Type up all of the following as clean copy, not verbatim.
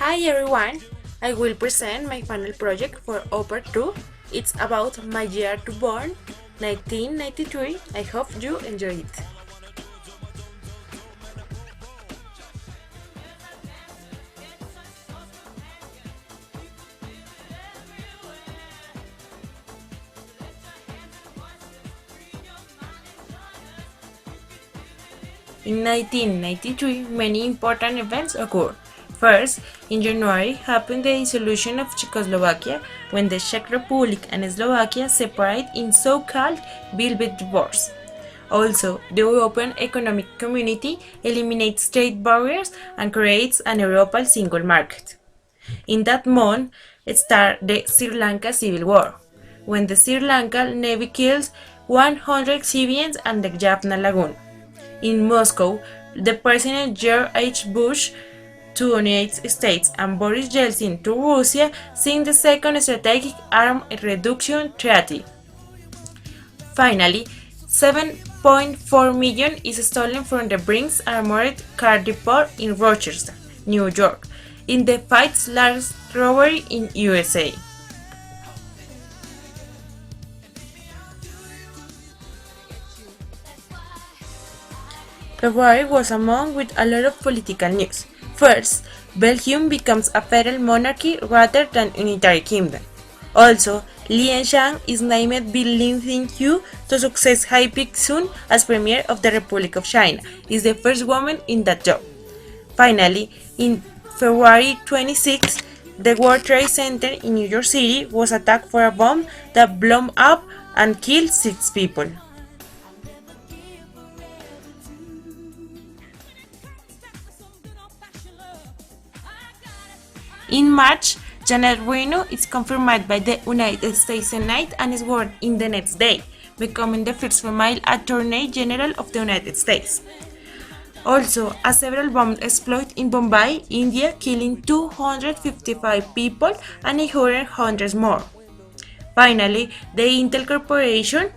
Hi everyone! I will present my final project for Uper II. It's about my year to born, 1993. I hope you enjoy it. In 1993, many important events occurred. First, in January happened the dissolution of Czechoslovakia when the Czech Republic and Slovakia separated in so-called Velvet Wars. Also, the European Economic Community eliminates trade barriers and creates an European single market. In that month started the Sri Lanka Civil War, when the Sri Lanka Navy kills 100 civilians at the Jaffna Lagoon. In Moscow, the President George H. Bush to the United States and Boris Yeltsin to Russia signed the Second Strategic Arms Reduction Treaty. Finally, 7.4 million is stolen from the Brinks Armored Car Depot in Rochester, New York, in the fifth largest robbery in USA. February was a month with a lot of political news. First, Belgium becomes a federal monarchy rather than unitary kingdom. Also, Li Shang is named Lin Xingyu to succeed Hai Ping-sun as Premier of the Republic of China. Is the first woman in that job. Finally, in February 26, the World Trade Center in New York City was attacked for a bomb that blew up and killed 6 people. In March, Janet Reno is confirmed by the United States Senate and is sworn in the next day, becoming the first female Attorney General of the United States. Also, several bombs exploded in Bombay, India, killing 255 people and injuring hundreds more. Finally, the Intel Corporation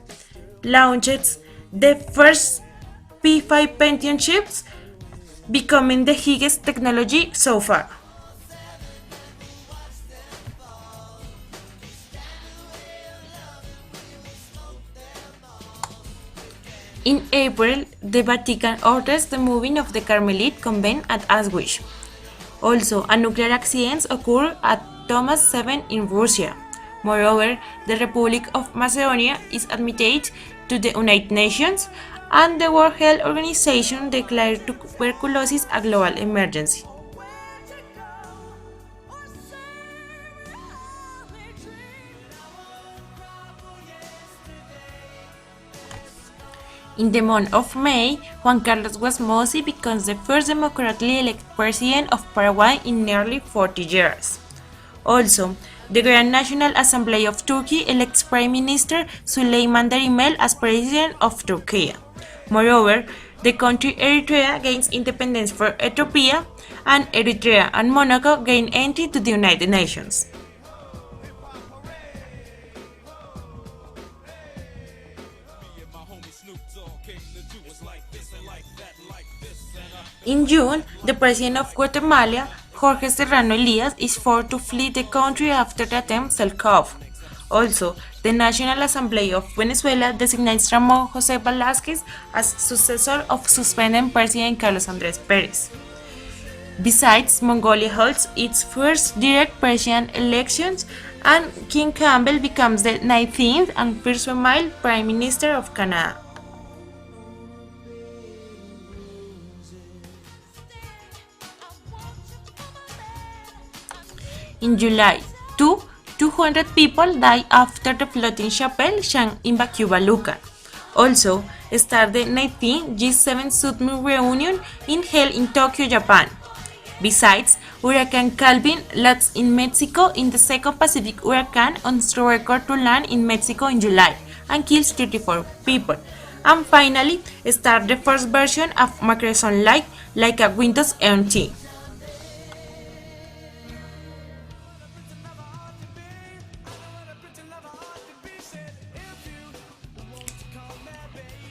launched the first P5 Pentium chips, becoming the highest technology so far. In April, the Vatican orders the moving of the Carmelite convent at Auschwitz. Also, a nuclear accident occurred at Thomas 7 in Russia. Moreover, the Republic of Macedonia is admitted to the United Nations, and the World Health Organization declared tuberculosis a global emergency. In the month of May, Juan Carlos was mostly becomes the first democratically elected president of Paraguay in nearly 40 years. Also, the Grand National Assembly of Turkey elects Prime Minister Süleyman Demirel as President of Turkey. Moreover, the country Eritrea gains independence from Ethiopia, and Eritrea and Monaco gain entry to the United Nations. In June, the president of Guatemala, Jorge Serrano Elias, is forced to flee the country after the attempt self-coup. Also, the National Assembly of Venezuela designates Ramon José Velázquez as successor of suspended President Carlos Andrés Pérez. Besides, Mongolia holds its first direct president elections, and King Campbell becomes the 19th and first female Prime Minister of Canada. In July 200 people died after the floating chapel sank in Bakuba Luka. Also, started the 19th G7 summit reunion held in Tokyo, Japan. Besides, Hurricane Calvin lands in Mexico in the second Pacific hurricane on record to land in Mexico in July and kills 34 people. And finally, started the first version of Microsoft like a Windows NT.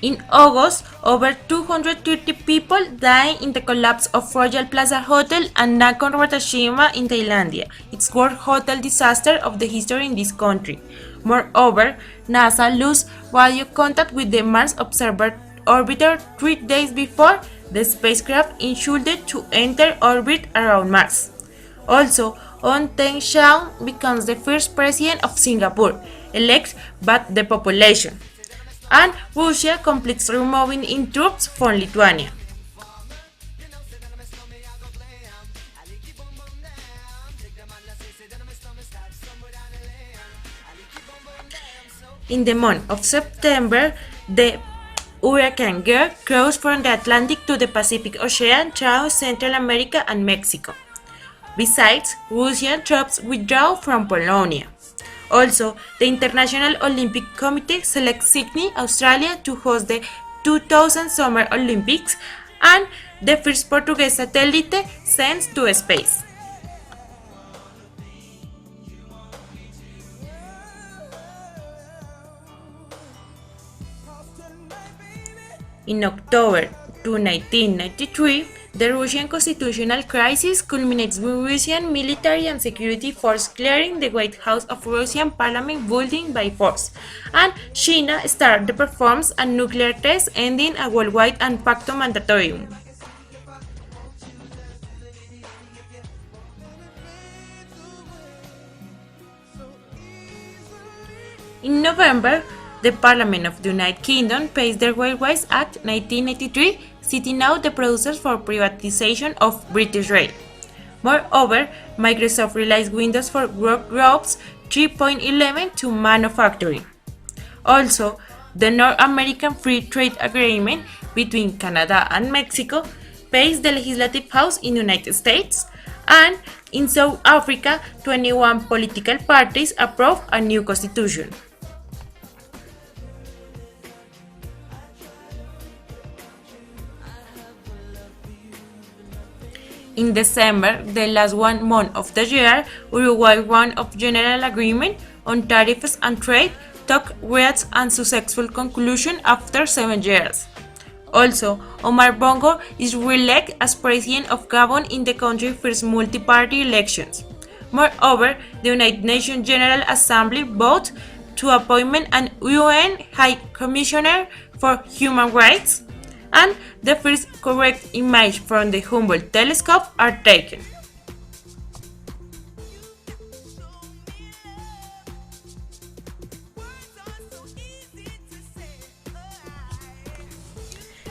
In August, Over 230 people died in the collapse of Royal Plaza Hotel and Nakhon Ratchasima in Thailand. It's the worst hotel disaster of the history in this country. Moreover, NASA lost radio contact with the Mars Observer orbiter 3 days before the spacecraft intended to enter orbit around Mars. Also, On Teng Xiao becomes the first president of Singapore, elected by the population. And Russia completes removing its troops from Lithuania. In the month of September, the Hurricane Gear crossed from the Atlantic to the Pacific Ocean through Central America and Mexico. Besides, Russian troops withdrew from Polonia. Also, the International Olympic Committee selects Sydney, Australia to host the 2000 Summer Olympics and the first Portuguese satellite sent to space. In October 1993, the Russian constitutional crisis culminates with Russian military and security force clearing the White House of Russian parliament building by force, and China started to perform a nuclear test ending a worldwide and facto mandatorium. In November, the Parliament of the United Kingdom passed the Railways Act 1983, setting out the process for privatization of British Rail. Moreover, Microsoft released Windows for Workgroups 3.11 to manufacturing. Also, the North American Free Trade Agreement between Canada and Mexico passed the Legislative House in the United States, and in South Africa, 21 political parties approved a new constitution. In December, the last 1 month of the year, Uruguay won a general agreement on tariffs and trade talks reached a successful conclusion after 7 years. Also, Omar Bongo is re-elected as president of Gabon in the country's first multi-party elections. Moreover, the United Nations General Assembly voted to appoint an UN High Commissioner for Human Rights, and the first correct image from the Hubble telescope are taken.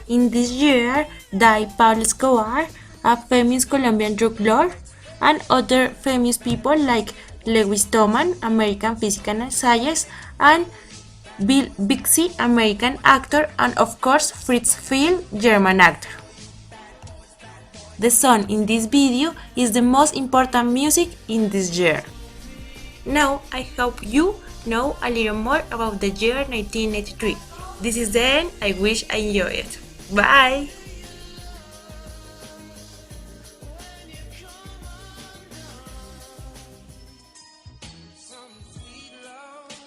In this year, died Pablo Escobar, a famous Colombian drug lord, and other famous people like Lewis Thomas, American physical scientist, and Bill Bixby, American actor, and of course Fritz Field, German actor. The song in this video is the most important music in this year. Now I hope you know a little more about the year 1983. This is the end. I wish I enjoyed it. Bye!